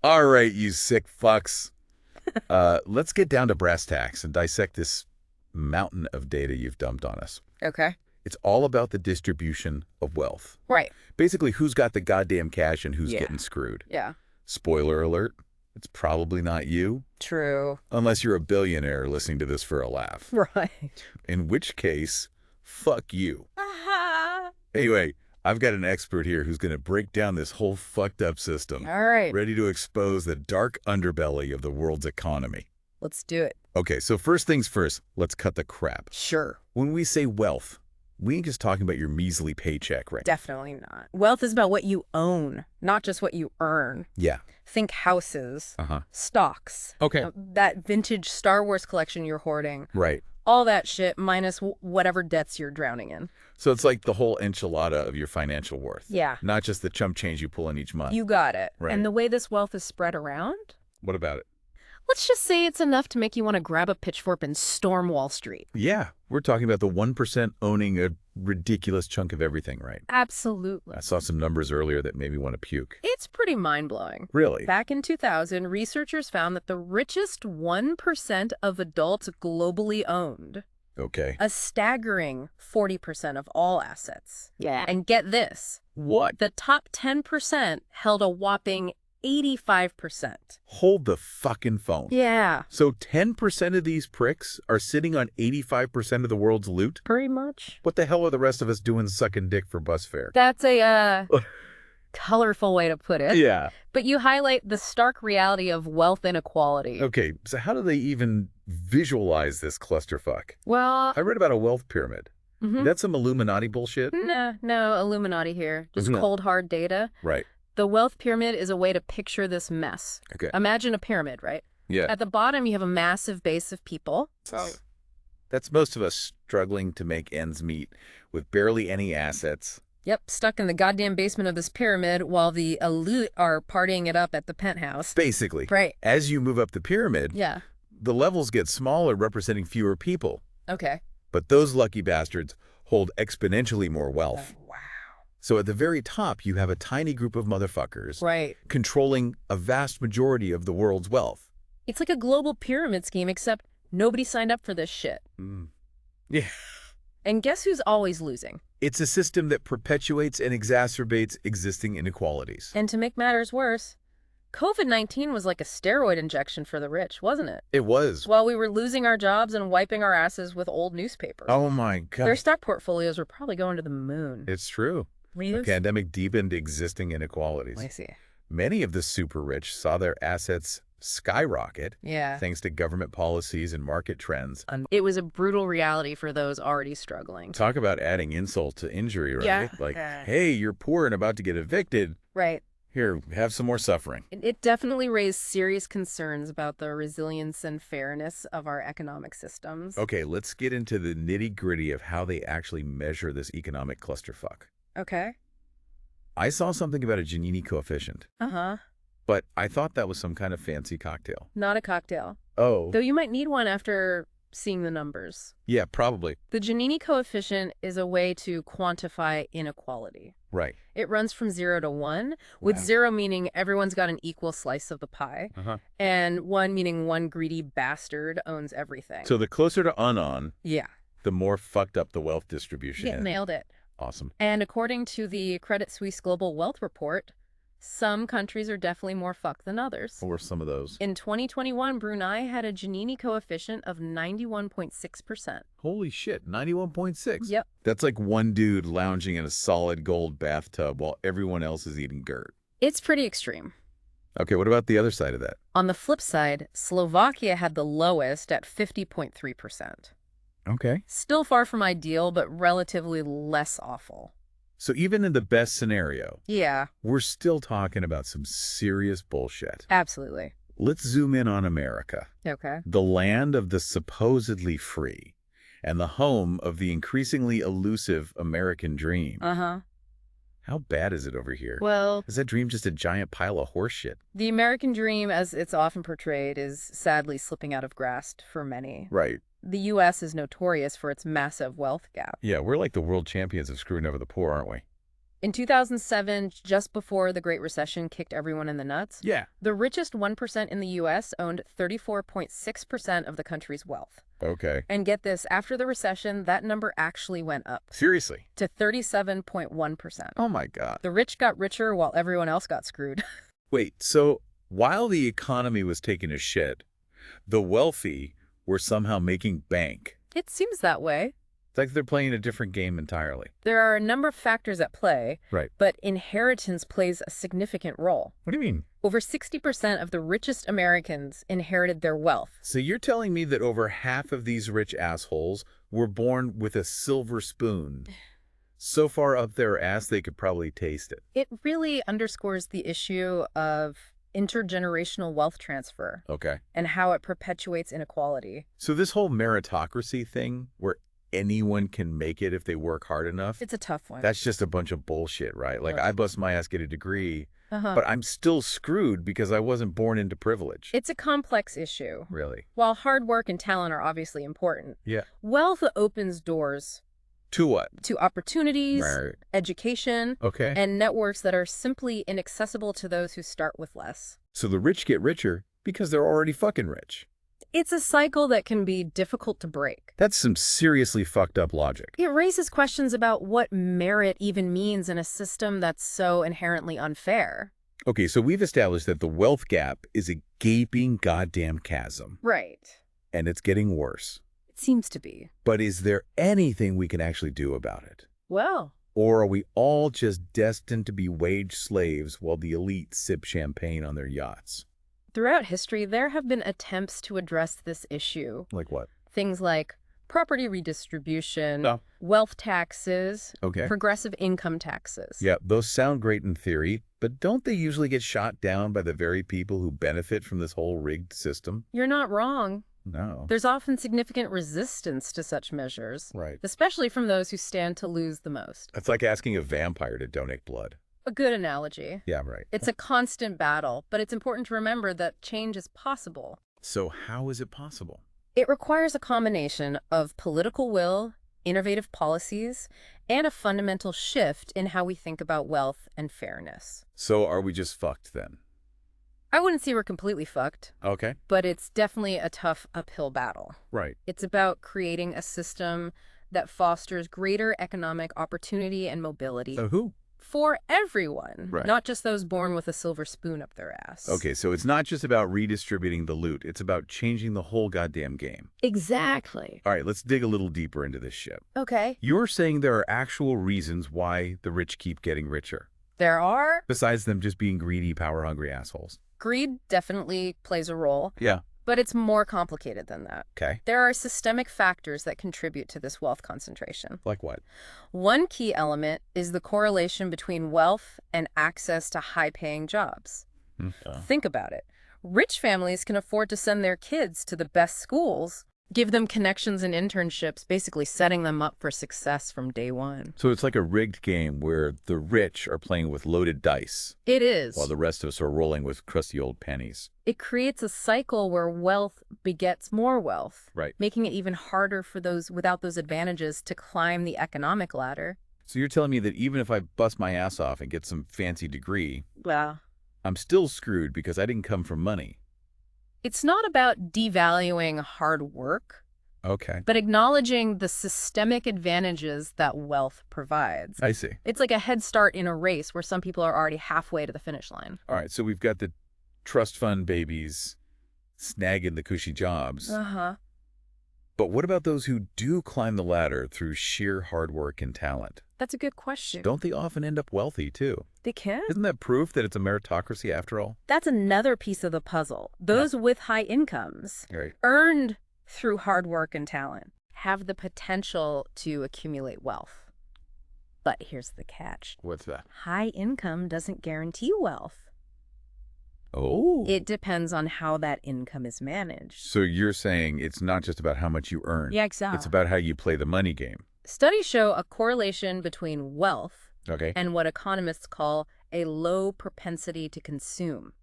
All right, you sick fucks. Let's get down to brass tacks and dissect this mountain of data you've dumped on us. Okay. It's all about the distribution of wealth. Right. Basically, who's got the goddamn cash and who's Yeah. getting screwed. Yeah. Spoiler alert, it's probably not you, True. unless you're a billionaire listening to this for a laugh. Right. In which case, fuck you. Anyway, I've got an expert here who's going to break down this whole fucked up system. All right. Ready to expose the dark underbelly of the world's economy. Let's do it. Okay, so first things first, let's cut the crap. Sure. When we say wealth, we ain't just talking about your measly paycheck, right? Definitely not. Wealth is about what you own, not just what you earn. Yeah. Think houses, Uh-huh. stocks. Okay. That vintage Star Wars collection you're hoarding. Right. All that shit minus whatever debts you're drowning in. So it's like the whole enchilada of your financial worth. Yeah. Not just the chump change you pull in each month. You got it. Right. And the way this wealth is spread around, What about it? let's just say it's enough to make you want to grab a pitchfork and storm Wall Street. Yeah, we're talking about the 1% owning a ridiculous chunk of everything, right? Absolutely. I saw some numbers earlier that made me want to puke. It's pretty mind-blowing. Really? Back in 2000, researchers found that the richest 1% of adults globally owned Okay. a staggering 40% of all assets. Yeah. And get this, What? the top 10% held a whopping 85%. Hold the fucking phone. Yeah. So 10% of these pricks are sitting on 85% of the world's loot? Pretty much. What the hell are the rest of us doing sucking dick for bus fare? That's a colorful way to put it. Yeah. But you highlight the stark reality of wealth inequality. Okay, so how do they even visualize this clusterfuck? Well, I read about a wealth pyramid. mhm. That's some Illuminati bullshit? no Illuminati here. Just No. cold, hard data. Right. The wealth pyramid is a way to picture this mess. Okay. Imagine a pyramid, right? Yeah. At the bottom, you have a massive base of people. That's most of us struggling to make ends meet with barely any assets. Yep, stuck in the goddamn basement of this pyramid while the elite are partying it up at the penthouse. Basically, Right. as you move up the pyramid, Yeah. the levels get smaller, representing fewer people. Okay. But those lucky bastards hold exponentially more wealth. Wow. So at the very top, you have a tiny group of motherfuckers Right. controlling a vast majority of the world's wealth. It's like a global pyramid scheme, except nobody signed up for this shit. Yeah. And guess who's always losing? It's a system that perpetuates and exacerbates existing inequalities. And to make matters worse, COVID-19 was like a steroid injection for the rich, wasn't it? It was. While we were losing our jobs and wiping our asses with old newspapers. Oh my God. Their stock portfolios were probably going to the moon. It's true. The Really? pandemic deepened existing inequalities. I see. Many of the super rich saw their assets skyrocket Yeah. thanks to government policies and market trends. It was a brutal reality for those already struggling. Talk about adding insult to injury, right? Yeah. Like, hey, you're poor and about to get evicted. Right. Here, have some more suffering. It definitely raised serious concerns about the resilience and fairness of our economic systems. Okay, let's get into the nitty-gritty of how they actually measure this economic clusterfuck. Okay. I saw something about a Gini coefficient, Uh-huh. but I thought that was some kind of fancy cocktail. Not a cocktail. Oh. Though you might need one after seeing the numbers. Yeah, probably. The Gini coefficient is a way to quantify inequality. Right. It runs from 0 to 1, with Wow. 0 meaning everyone's got an equal slice of the pie, Uh-huh. and 1 meaning one greedy bastard owns everything. So the closer to unon, Yeah. the more fucked up the wealth distribution Yeah, is. nailed it. Awesome. And according to the Credit Suisse Global Wealth Report, some countries are definitely more fucked than others. What were some of those? In 2021, Brunei had a Gini coefficient of 91.6%. Holy shit, 91.6. Yep. That's like one dude lounging in a solid gold bathtub while everyone else is eating dirt. It's pretty extreme. Okay, what about the other side of that? On the flip side, Slovakia had the lowest at 50.3%. Okay. Still far from ideal, but relatively less awful. So even in the best scenario, Yeah, we're still talking about some serious bullshit. absolutely. Let's zoom in on America, Okay. the land of the supposedly free and the home of the increasingly elusive American dream. Uh-huh. How bad is it over here? Well, Is that dream just a giant pile of horse shit? the American dream, as it's often portrayed, is sadly slipping out of grasp for many. Right. The U.S. is notorious for its massive wealth gap. Yeah, we're like the world champions of screwing over the poor, aren't we? In 2007, just before the Great Recession kicked everyone in the nuts, Yeah. the richest 1% in the U.S. owned 34.6% of the country's wealth. Okay. And get this, after the recession, that number actually went up Seriously? to 37.1%. Oh my God. The rich got richer while everyone else got screwed. Wait, so while the economy was taking a shit, the wealthy were somehow making bank. It seems that way. It's like they're playing a different game entirely. There are a number of factors at play, Right. but inheritance plays a significant role. What do you mean? Over 60% of the richest Americans inherited their wealth. So you're telling me that over half of these rich assholes were born with a silver spoon, so far up their ass they could probably taste it? It really underscores the issue of intergenerational wealth transfer Okay. and how it perpetuates inequality. So this whole meritocracy thing, where anyone can make it if they work hard enough, It's a tough one. that's just a bunch of bullshit, right? Like, Right. I bust my ass, get a degree, Uh-huh. but I'm still screwed because I wasn't born into privilege. It's a complex issue. Really? While hard work and talent are obviously important, Yeah. wealth opens doors To what? to opportunities, Right. education, Okay. and networks that are simply inaccessible to those who start with less. So the rich get richer because they're already fucking rich. It's a cycle that can be difficult to break. That's some seriously fucked up logic. It raises questions about what merit even means in a system that's so inherently unfair. Okay, so we've established that the wealth gap is a gaping goddamn chasm, Right. and it's getting worse. It seems to be. But is there anything we can actually do about it? Well, Or are we all just destined to be wage slaves while the elite sip champagne on their yachts? throughout history, there have been attempts to address this issue. Like what? Things like property redistribution, Oh. wealth taxes, Okay. progressive income taxes. Yeah, those sound great in theory, but don't they usually get shot down by the very people who benefit from this whole rigged system? You're not wrong. No. There's often significant resistance to such measures, Right. especially from those who stand to lose the most. It's like asking a vampire to donate blood. A good analogy. Yeah, right. It's a constant battle, but it's important to remember that change is possible. So how is it possible? It requires a combination of political will, innovative policies, and a fundamental shift in how we think about wealth and fairness. So are we just fucked then? I wouldn't say we're completely fucked, Okay. but it's definitely a tough uphill battle. Right. It's about creating a system that fosters greater economic opportunity and mobility So who? for everyone, Right. not just those born with a silver spoon up their ass. Okay, so it's not just about redistributing the loot. It's about changing the whole goddamn game. Exactly. All right, let's dig a little deeper into this shit. Okay. You're saying there are actual reasons why the rich keep getting richer, There are. besides them just being greedy, power-hungry assholes. Greed definitely plays a role, Yeah. but it's more complicated than that. Okay. There are systemic factors that contribute to this wealth concentration. Like what? One key element is the correlation between wealth and access to high-paying jobs. Think about it. Rich families can afford to send their kids to the best schools, give them connections and internships, basically setting them up for success from day one. So it's like a rigged game where the rich are playing with loaded dice, It is. while the rest of us are rolling with crusty old pennies. It creates a cycle where wealth begets more wealth, Right. making it even harder for those without those advantages to climb the economic ladder. So you're telling me that even if I bust my ass off and get some fancy degree, Well, I'm still screwed because I didn't come from money. it's not about devaluing hard work, Okay. but acknowledging the systemic advantages that wealth provides. I see. It's like a head start in a race where some people are already halfway to the finish line. All right, so we've got the trust fund babies snagging the cushy jobs. Uh-huh. But what about those who do climb the ladder through sheer hard work and talent? That's a good question. Don't they often end up wealthy, too? They can? Isn't that proof that it's a meritocracy after all? That's another piece of the puzzle. Those with high incomes, Right. earned through hard work and talent, have the potential to accumulate wealth. But here's the catch. What's that? High income doesn't guarantee wealth. Oh. It depends on how that income is managed. So you're saying it's not just about how much you earn. Yeah, exactly. It's about how you play the money game. Studies show a correlation between wealth Okay. and what economists call a low propensity to consume.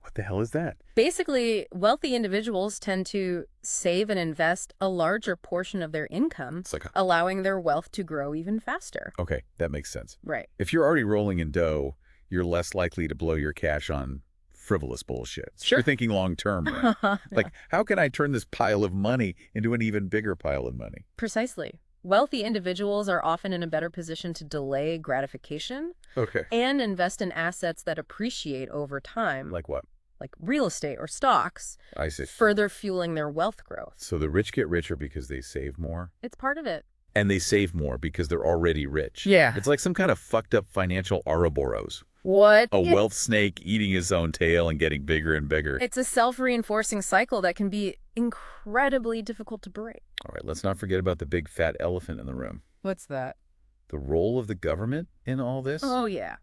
What the hell is that? Basically, wealthy individuals tend to save and invest a larger portion of their income, It's like allowing their wealth to grow even faster. okay, that makes sense. Right. If you're already rolling in dough, you're less likely to blow your cash on frivolous bullshit. Sure. You're thinking long term, right? Like, how can I turn this pile of money into an even bigger pile of money? Precisely. Wealthy individuals are often in a better position to delay gratification Okay. and invest in assets that appreciate over time, Like what? like real estate or stocks, I see. further fueling their wealth growth. So the rich get richer because they save more? It's part of it. And they save more because they're already rich. Yeah. It's like some kind of fucked up financial Ouroboros. What? A wealth snake eating his own tail and getting bigger and bigger. It's a self-reinforcing cycle that can be incredibly difficult to break. All right, let's not forget about the big fat elephant in the room. What's that? The role of the government in all this? Oh, yeah.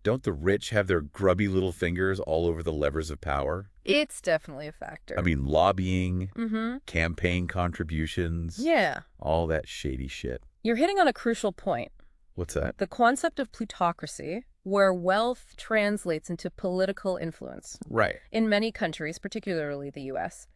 Don't the rich have their grubby little fingers all over the levers of power? It's definitely a factor. I mean, lobbying, Mm-hmm. campaign contributions, Yeah. all that shady shit. You're hitting on a crucial point. What's that? The concept of plutocracy, where wealth translates into political influence. Right. In many countries, particularly the U.S.,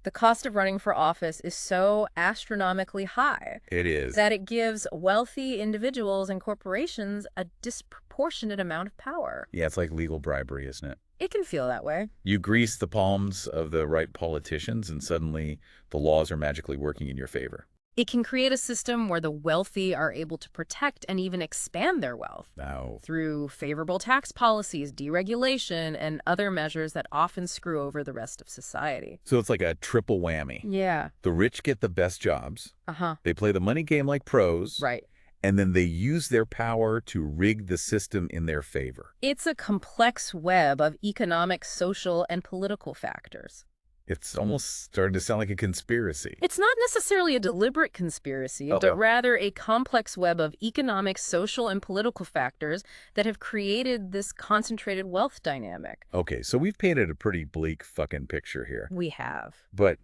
the cost of running for office is so astronomically high It is. that it gives wealthy individuals and corporations a disproportionate amount of power. Yeah, it's like legal bribery, isn't it? It can feel that way. You grease the palms of the right politicians and suddenly the laws are magically working in your favor. It can create a system where the wealthy are able to protect and even expand their wealth Now, through favorable tax policies, deregulation, and other measures that often screw over the rest of society. so it's like a triple whammy. Yeah. The rich get the best jobs. Uh-huh. They play the money game like pros. Right. And then they use their power to rig the system in their favor. It's a complex web of economic, social, and political factors. It's almost starting to sound like a conspiracy. It's not necessarily a deliberate conspiracy, Oh, but well. rather a complex web of economic, social, and political factors that have created this concentrated wealth dynamic. Okay, so we've painted a pretty bleak fucking picture here. We have. But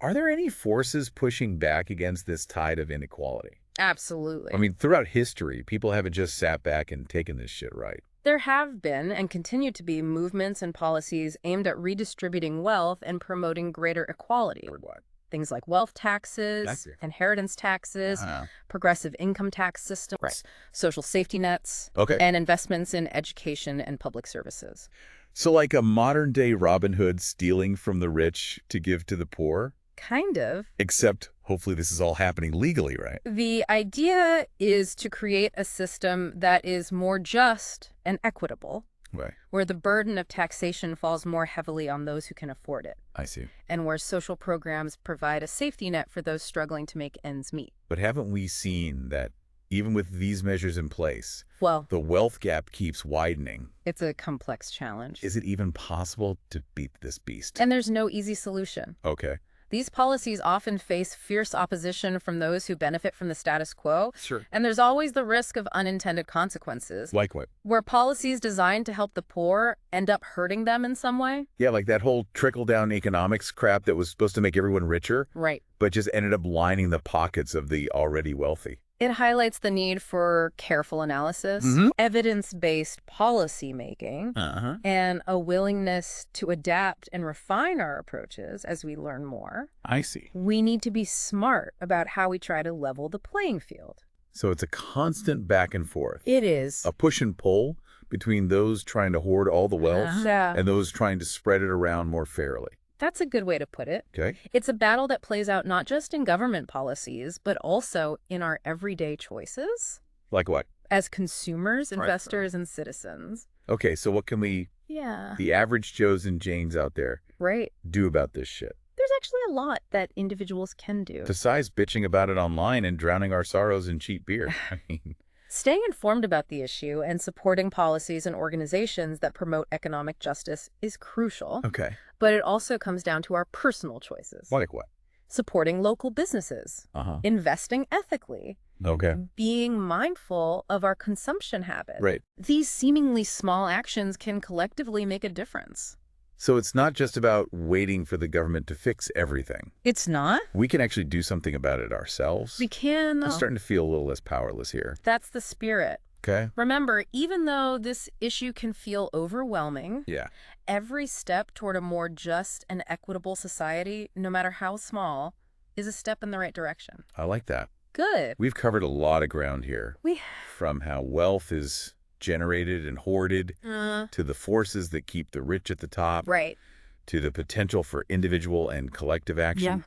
are there any forces pushing back against this tide of inequality? Absolutely. I mean, throughout history, people haven't just sat back and taken this shit right. There have been and continue to be movements and policies aimed at redistributing wealth and promoting greater equality. Or what? Things like wealth taxes, That's it. inheritance taxes, Uh-huh. progressive income tax systems, Right. social safety nets, Okay. and investments in education and public services. So like a modern-day Robin Hood stealing from the rich to give to the poor? Kind of. Except, hopefully this is all happening legally, right? The idea is to create a system that is more just and equitable, Right. where the burden of taxation falls more heavily on those who can afford it, I see. and where social programs provide a safety net for those struggling to make ends meet. But haven't we seen that even with these measures in place, Well, the wealth gap keeps widening? it's a complex challenge. Is it even possible to beat this beast? And there's no easy solution. Okay. These policies often face fierce opposition from those who benefit from the status quo, Sure. and there's always the risk of unintended consequences, Like what? where policies designed to help the poor end up hurting them in some way. Yeah, like that whole trickle-down economics crap that was supposed to make everyone richer, Right. but just ended up lining the pockets of the already wealthy. It highlights the need for careful analysis, Mhm. evidence-based policy making, Uh-huh. and a willingness to adapt and refine our approaches as we learn more. I see. We need to be smart about how we try to level the playing field. So it's a constant back and forth. It is. A push and pull between those trying to hoard all the wealth Yeah. and those trying to spread it around more fairly. That's a good way to put it. Okay? It's a battle that plays out not just in government policies, but also in our everyday choices Like what? as consumers, Right. investors, and citizens. Okay, so what can we, Yeah. the average Joes and Janes out there, Right. do about this shit? There's actually a lot that individuals can do. Besides bitching about it online and drowning our sorrows in cheap beer. I mean, Staying informed about the issue and supporting policies and organizations that promote economic justice is crucial, okay. but it also comes down to our personal choices. Like what? Supporting local businesses, Uh-huh. investing ethically, Okay. being mindful of our consumption habits. Right. These seemingly small actions can collectively make a difference. So it's not just about waiting for the government to fix everything. It's not? We can actually do something about it ourselves. We can. I'm starting to feel a little less powerless here. That's the spirit. Okay. Remember, even though this issue can feel overwhelming, Yeah. every step toward a more just and equitable society, no matter how small, is a step in the right direction. I like that. Good. We've covered a lot of ground here, We from how wealth is generated and hoarded, to the forces that keep the rich at the top, Right. to the potential for individual and collective action. Yeah.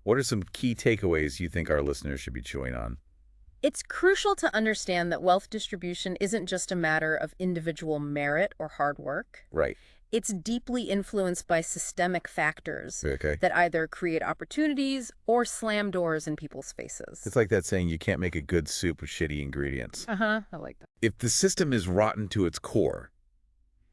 What are some key takeaways you think our listeners should be chewing on? It's crucial to understand that wealth distribution isn't just a matter of individual merit or hard work. Right. It's deeply influenced by systemic factors Okay. that either create opportunities or slam doors in people's faces. It's like that saying, you can't make a good soup with shitty ingredients. I like that. If the system is rotten to its core,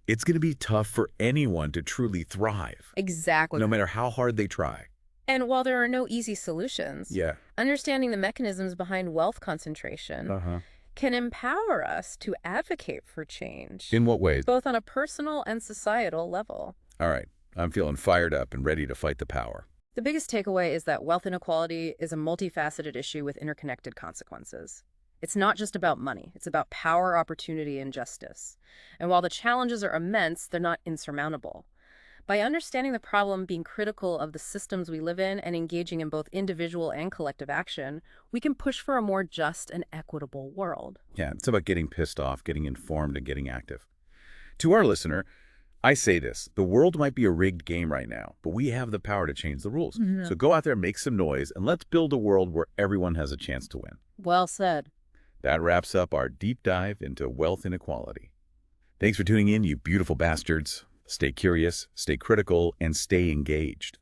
it's going to be tough for anyone to truly thrive, Exactly. no matter how hard they try. And while there are no easy solutions, Yeah. understanding the mechanisms behind wealth concentration can empower us to advocate for change, In what ways? both on a personal and societal level. All right. I'm feeling fired up and ready to fight the power. The biggest takeaway is that wealth inequality is a multifaceted issue with interconnected consequences. It's not just about money. It's about power, opportunity, and justice. And while the challenges are immense, they're not insurmountable. By understanding the problem, being critical of the systems we live in, and engaging in both individual and collective action, we can push for a more just and equitable world. Yeah, it's about getting pissed off, getting informed, and getting active. To our listener, I say this: the world might be a rigged game right now, but we have the power to change the rules. So go out there, make some noise, and let's build a world where everyone has a chance to win. Well said. That wraps up our deep dive into wealth inequality. Thanks for tuning in, you beautiful bastards. Stay curious, stay critical, and stay engaged.